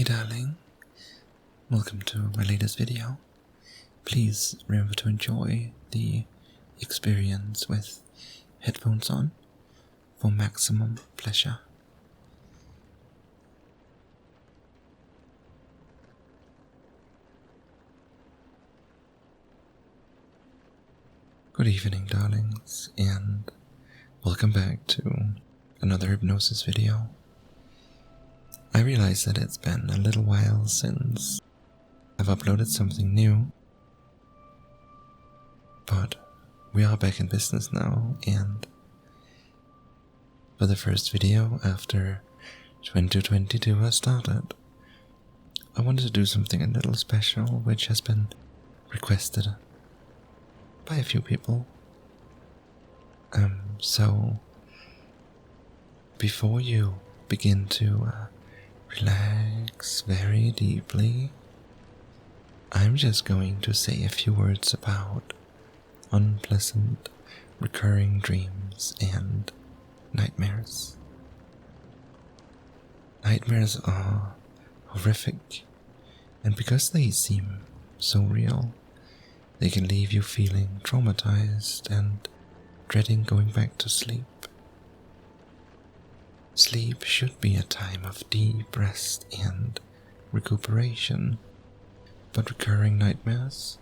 Hey darling, welcome to my latest video. Please remember to enjoy the experience with headphones on for maximum pleasure. Good evening darlings, and welcome back to another hypnosis video. I realize that it's been a little while since I've uploaded something new, but we are back in business now, and for the first video after 2022 has started, I wanted to do something a little special which has been requested by a few people. So before you begin to relax very deeply, I'm just going to say a few words about unpleasant recurring dreams and nightmares. Nightmares are horrific, and because they seem so real, they can leave you feeling traumatized and dreading going back to sleep. Sleep should be a time of deep rest and recuperation, but recurring nightmares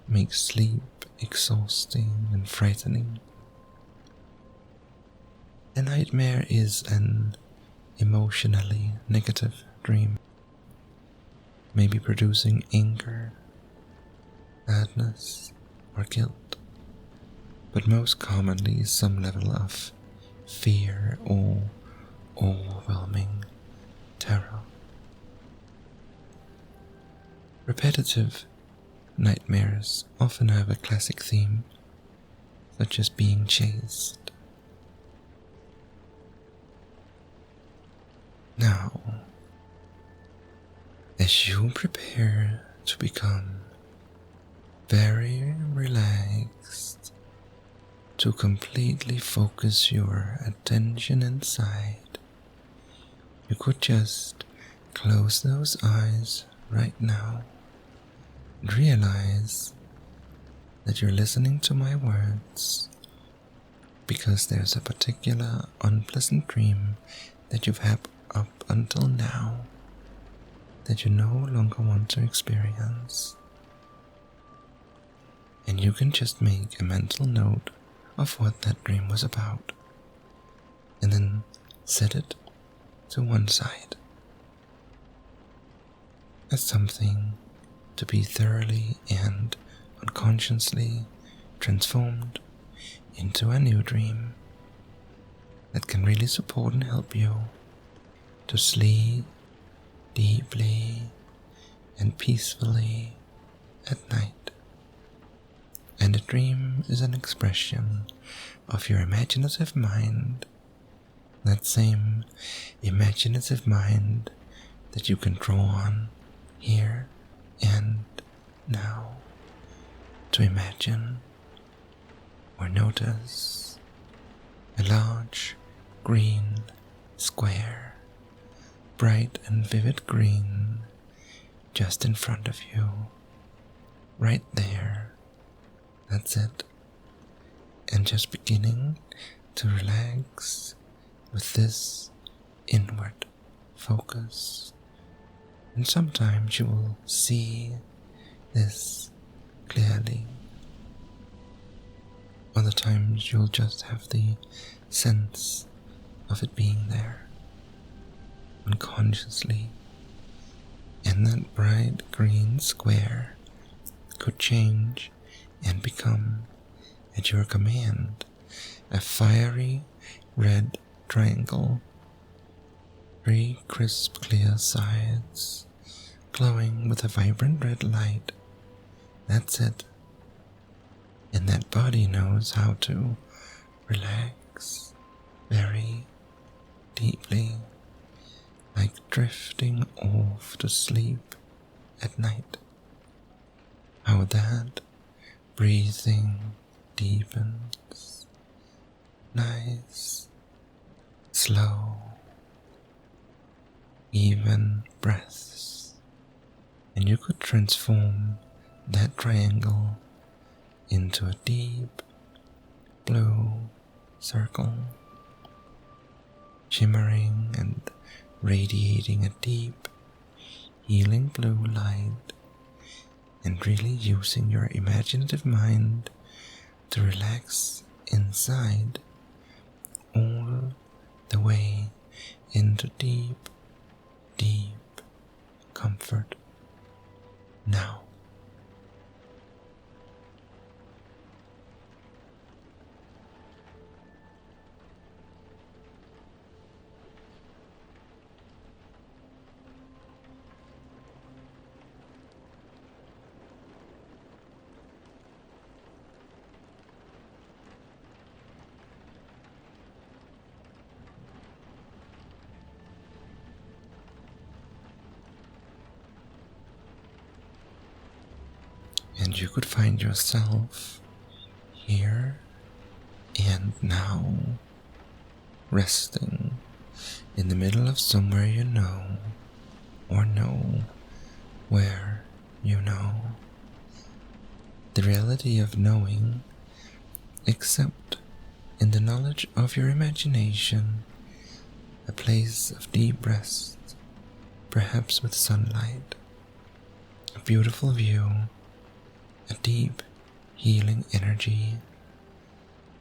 make sleep exhausting and frightening. A nightmare is an emotionally negative dream, maybe producing anger, sadness, or guilt, but most commonly some level of fear or overwhelming terror. Repetitive nightmares often have a classic theme, such as being chased. Now, as you prepare to become very relaxed, to completely focus your attention inside, you could just close those eyes right now and realize that you're listening to my words because there's a particular unpleasant dream that you've had up until now that you no longer want to experience. And you can just make a mental note of what that dream was about and then set it to one side as something to be thoroughly and unconsciously transformed into a new dream that can really support and help you to sleep deeply and peacefully at night. And a dream is an expression of your imaginative mind, that same imaginative mind that you can draw on here and now to imagine or notice a large green square, bright and vivid green, just in front of you, right there. That's it. And just beginning to relax with this inward focus. And sometimes you will see this clearly. Other times you'll just have the sense of it being there unconsciously. And that bright green square could change and become, at your command, a fiery red triangle, 3 crisp clear sides, glowing with a vibrant red light. That's it. And that body knows how to relax very deeply, like drifting off to sleep at night. How that breathing deepens, nice, slow, even breaths And you could transform that triangle into a deep blue circle, shimmering and radiating a deep, healing blue light, and really using your imaginative mind to relax inside all the way into deep, deep comfort now. And you could find yourself here and now, resting in the middle of somewhere you know, or know where you know. The reality of knowing, except in the knowledge of your imagination, a place of deep rest, perhaps with sunlight, a beautiful view, a deep healing energy,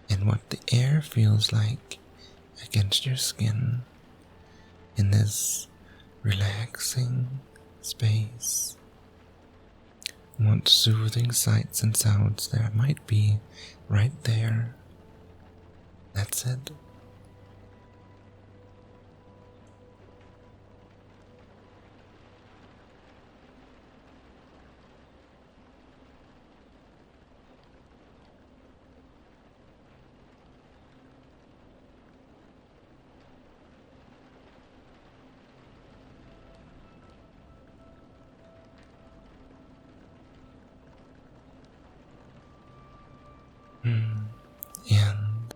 and what the air feels like against your skin in this relaxing space. What soothing sights and sounds there might be right there. That's it. And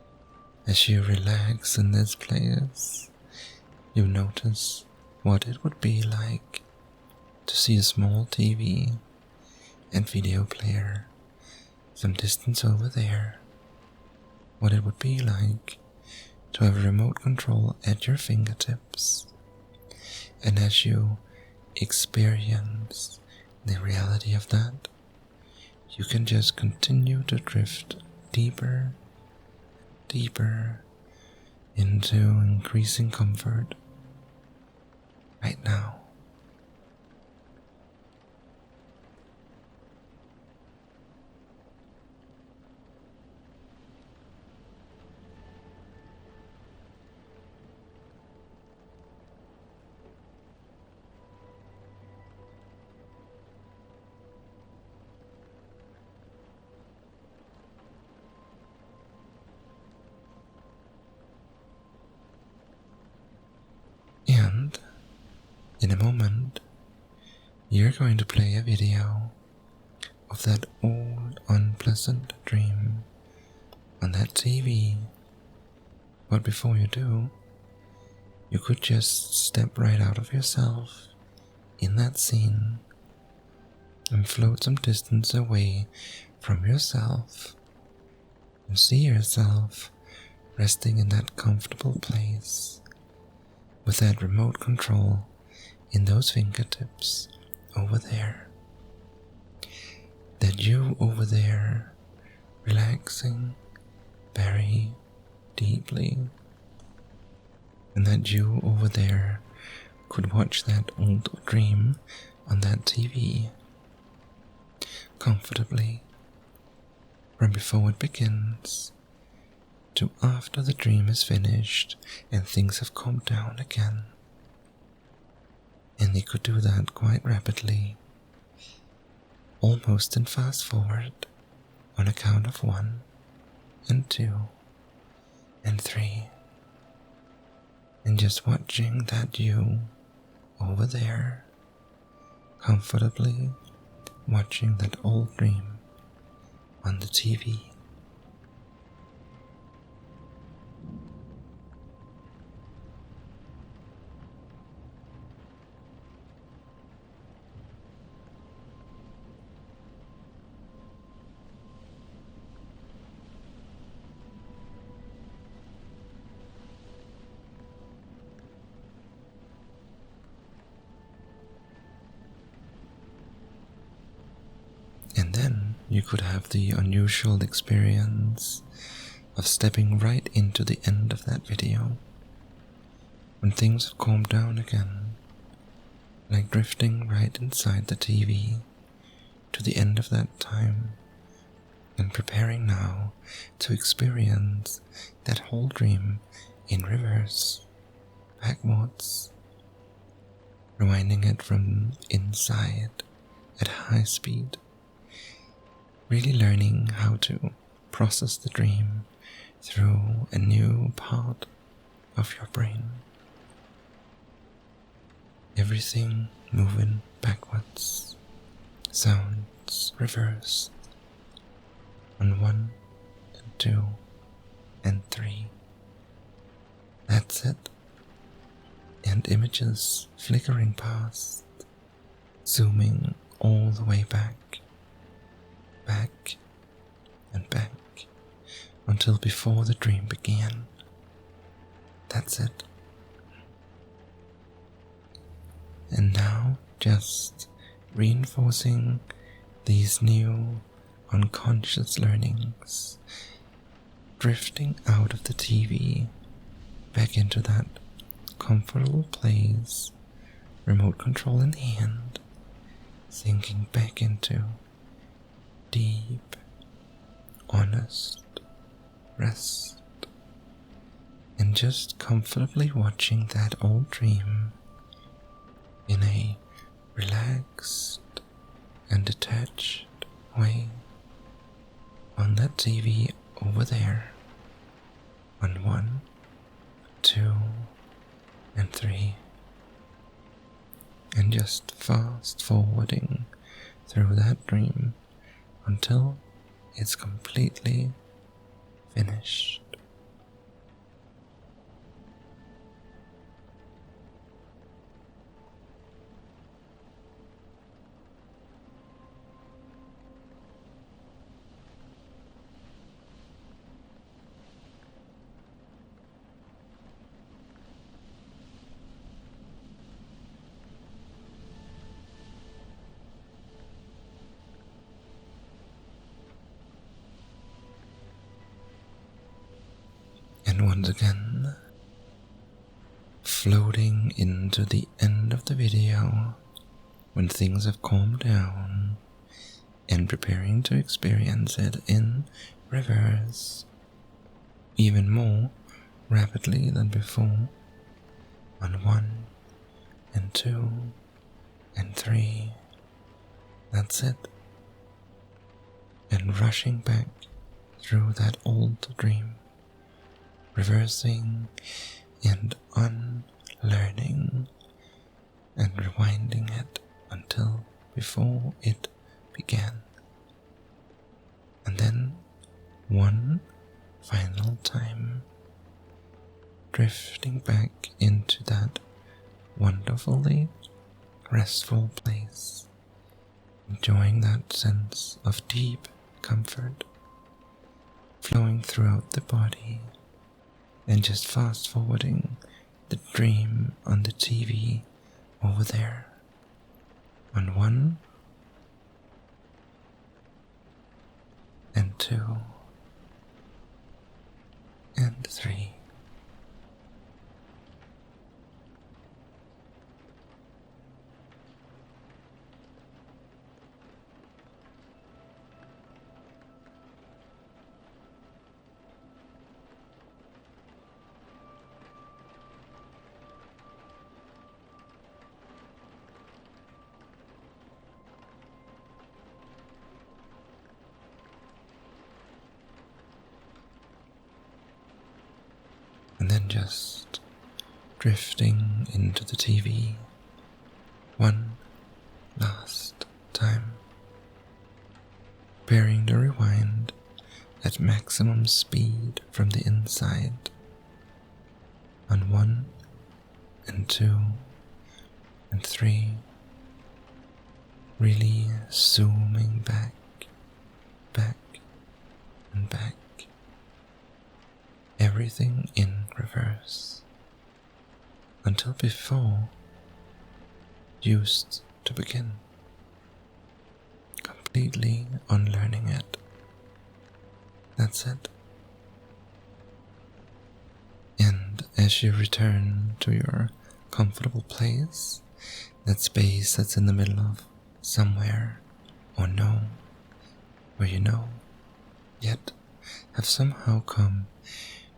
as you relax in this place, you notice what it would be like to see a small TV and video player some distance over there. What it would be like to have a remote control at your fingertips. And as you experience the reality of that, you can just continue to drift deeper, deeper into increasing comfort right now. And in a moment, you're going to play a video of that old unpleasant dream on that TV. But before you do, you could just step right out of yourself in that scene and float some distance away from yourself and see yourself resting in that comfortable place with that remote control in those fingertips over there. That you over there relaxing very deeply, and that you over there could watch that old dream on that TV comfortably from before it begins to after the dream is finished and things have calmed down again. And you could do that quite rapidly, almost in fast forward, on a count of 1 and 2 and 3, and just watching that you over there, comfortably watching that old dream on the TV. you could have the unusual experience of stepping right into the end of that video when things have calmed down again, like drifting right inside the TV to the end of that time and preparing now to experience that whole dream in reverse, backwards, rewinding it from inside at high speed, really learning how to process the dream through a new part of your brain. Everything moving backwards, sounds reversed on 1 and 2 and 3. That's it. And images flickering past, zooming all the way back, back and back, until before the dream began. That's it. And now just reinforcing these new unconscious learnings, drifting out of the TV, back into that comfortable place, remote control in hand, sinking back into deep, honest rest, and just comfortably watching that old dream in a relaxed and detached way on that TV over there on 1, 2, and 3, and just fast forwarding through that dream until it's completely finished. And once again, floating into the end of the video when things have calmed down and preparing to experience it in reverse, even more rapidly than before, on 1 and 2 and 3. That's it. And rushing back through that old dream, reversing and unlearning and rewinding it until before it began. And then one final time, drifting back into that wonderfully restful place, enjoying that sense of deep comfort flowing throughout the body, and just fast forwarding the dream on the TV over there on 1 and 2 and 3. And then just drifting into the TV one last time, preparing to rewind at maximum speed from the inside on 1 and 2 and 3, really zooming back, back and back, everything in reverse, until before used to begin, completely unlearning it. That's it. And as you return to your comfortable place, that space that's in the middle of somewhere or no, where you know, yet have somehow come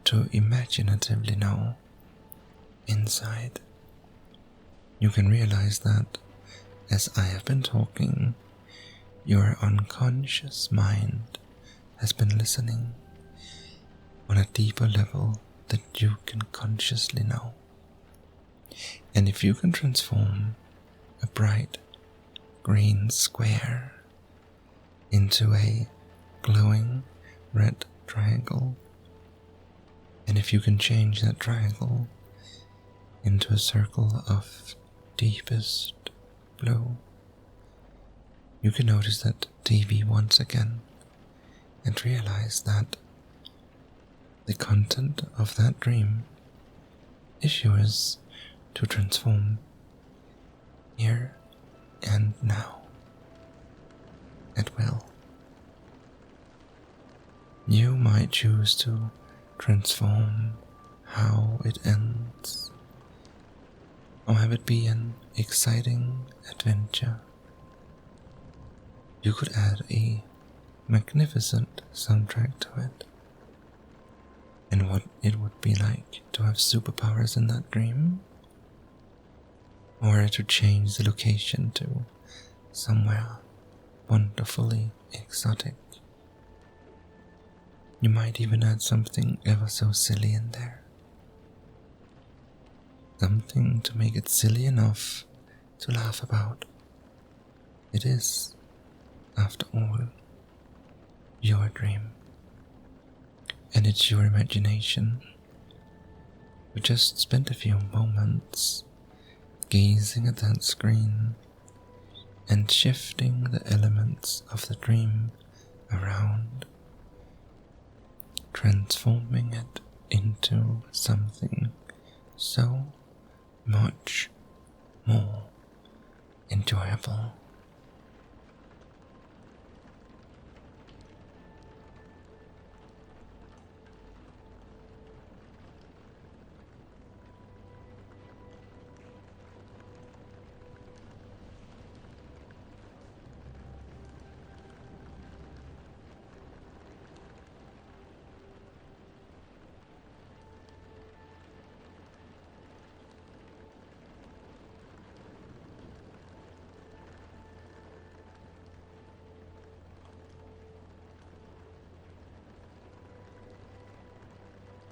to imaginatively know inside, you can realize that as I have been talking, your unconscious mind has been listening on a deeper level that you can consciously know. And if you can transform a bright green square into a glowing red triangle, and if you can change that triangle into a circle of deepest blue, you can notice that TV once again and realize that the content of that dream is yours to transform here and now at will. You might choose to transform how it ends, or have it be an exciting adventure. You could add a magnificent soundtrack to it, and what it would be like to have superpowers in that dream, or to change the location to somewhere wonderfully exotic. You might even add something ever so silly in there. Something to make it silly enough to laugh about. It is, after all, your dream. And it's your imagination. We just spent a few moments gazing at that screen and shifting the elements of the dream around, transforming it into something so much more enjoyable.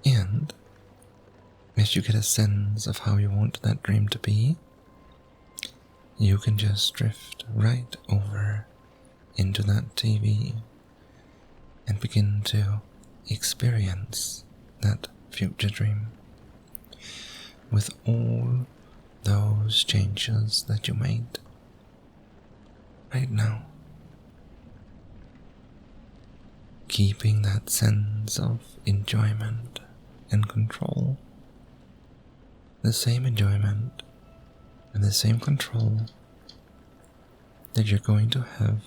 And as you get a sense of how you want that dream to be, you can just drift right over into that TV and begin to experience that future dream with all those changes that you made right now. Keeping that sense of enjoyment and control. The same enjoyment and the same control that you're going to have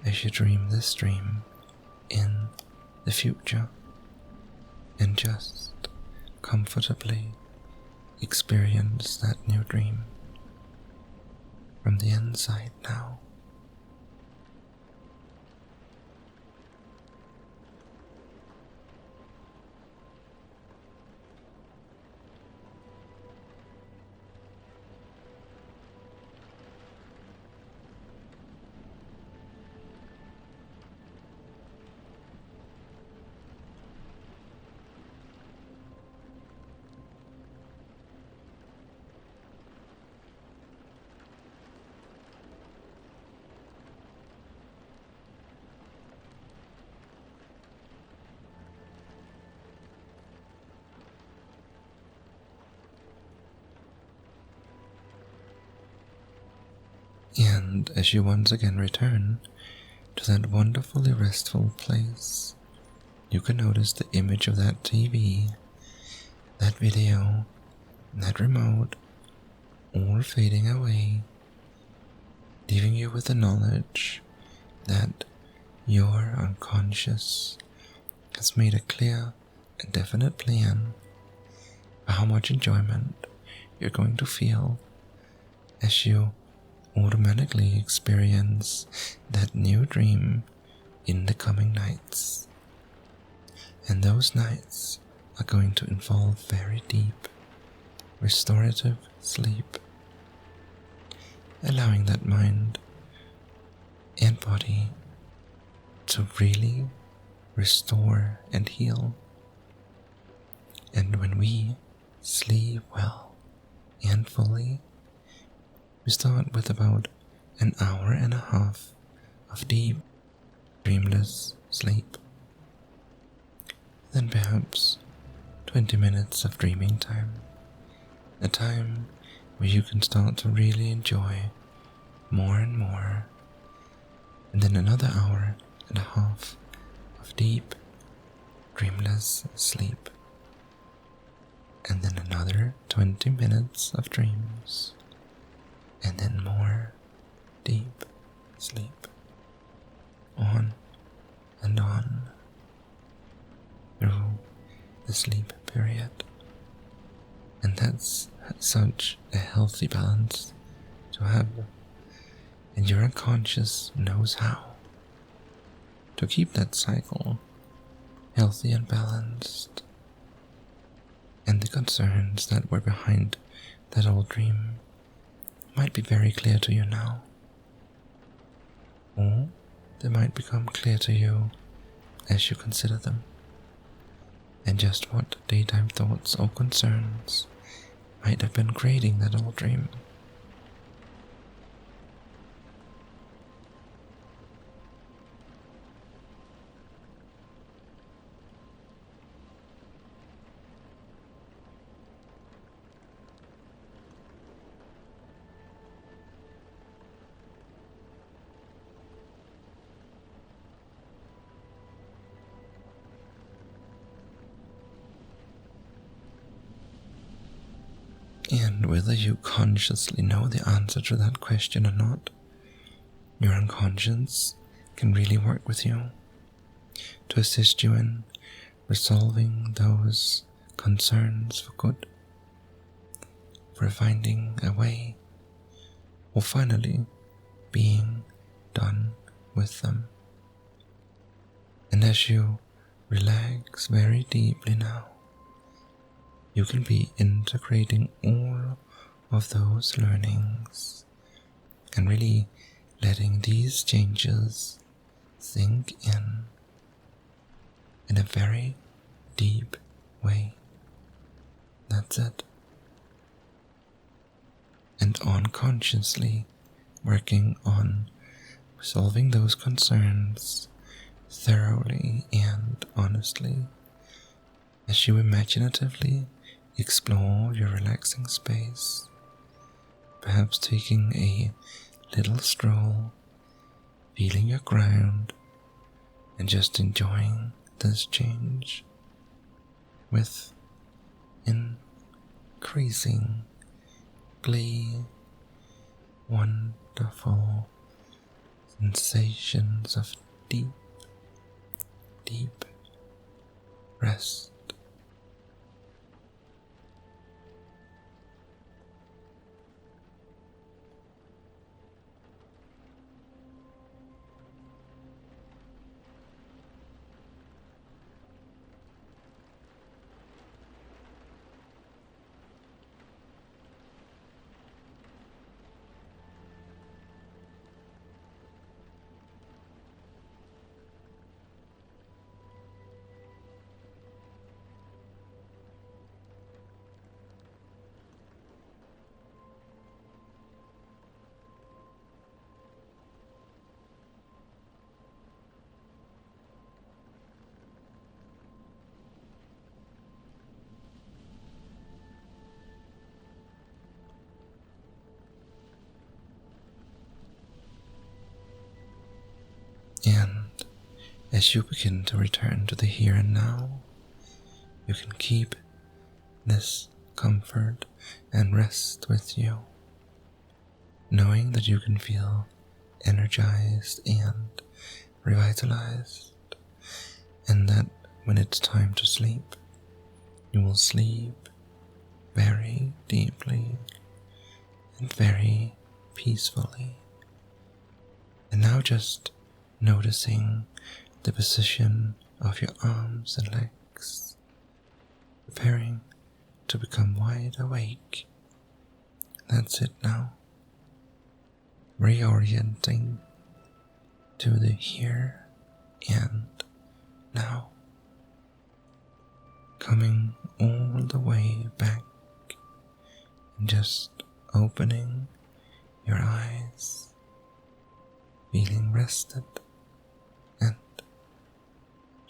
as you dream this dream in the future, and just comfortably experience that new dream from the inside now. And as you once again return to that wonderfully restful place, you can notice the image of that TV, that video, that remote, all fading away, leaving you with the knowledge that your unconscious has made a clear and definite plan for how much enjoyment you're going to feel as you automatically experience that new dream in the coming nights. And those nights are going to involve very deep, restorative sleep, allowing that mind and body to really restore and heal. And when we sleep well and fully, we start with about an hour and a half of deep, dreamless sleep. Then perhaps 20 minutes of dreaming time, a time where you can start to really enjoy more and more, and then another hour and a half of deep, dreamless sleep, and then another 20 minutes of dreams, and then more deep sleep, on and on through the sleep period. And that's such a healthy balance to have, and your unconscious knows how to keep that cycle healthy and balanced. And the concerns that were behind that old dream might be very clear to you now, or they might become clear to you as you consider them, and just what daytime thoughts or concerns might have been creating that old dream. And whether you consciously know the answer to that question or not, your unconscious can really work with you to assist you in resolving those concerns for good, for finding a way, or finally being done with them. And as you relax very deeply now, you can be integrating all of those learnings and really letting these changes sink in a very deep way. That's it. And unconsciously working on resolving those concerns thoroughly and honestly as you imaginatively explore your relaxing space, perhaps taking a little stroll, feeling your ground, and just enjoying this change with increasing glee, wonderful sensations of deep, deep rest. And as you begin to return to the here and now, you can keep this comfort and rest with you, knowing that you can feel energized and revitalized, and that when it's time to sleep, you will sleep very deeply and very peacefully. And now just noticing the position of your arms and legs, preparing to become wide awake. That's it now. Reorienting to the here and now. Coming all the way back and just opening your eyes, feeling rested and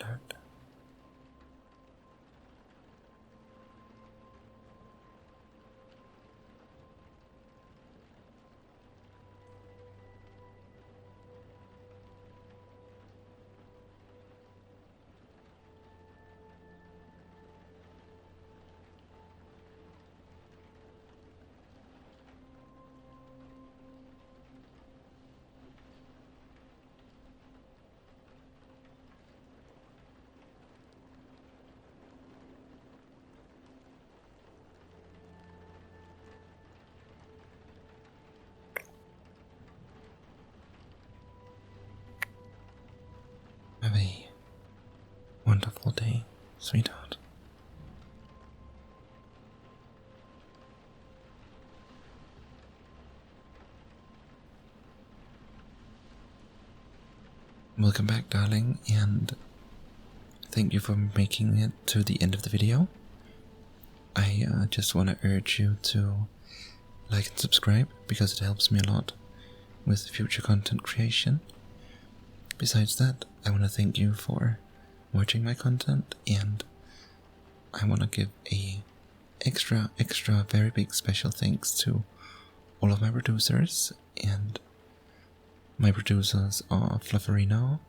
alert. Have a wonderful day, sweetheart. Welcome back, darling, and thank you for making it to the end of the video. I just want to urge you to like and subscribe because it helps me a lot with future content creation. Besides that, I want to thank you for watching my content, and I want to give a extra very big special thanks to all of my producers, and my producers are Flufferino,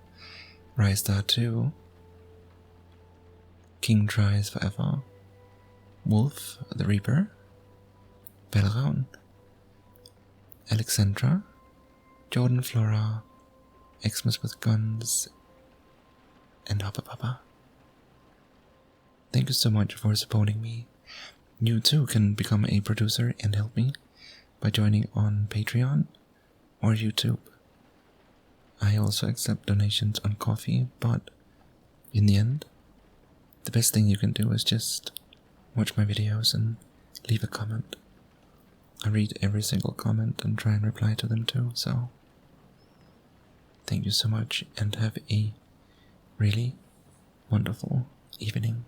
Rystar2, King Tries Forever, Wolf the Reaper, Belraun, Alexandra, Jordan Flora, Xmas with Guns, and Hoppa Papa. Thank you so much for supporting me. You too can become a producer and help me by joining on Patreon or YouTube. I also accept donations on Coffee, but in the end, the best thing you can do is just watch my videos and leave a comment. I read every single comment and try and reply to them too, so thank you so much and have a really wonderful evening.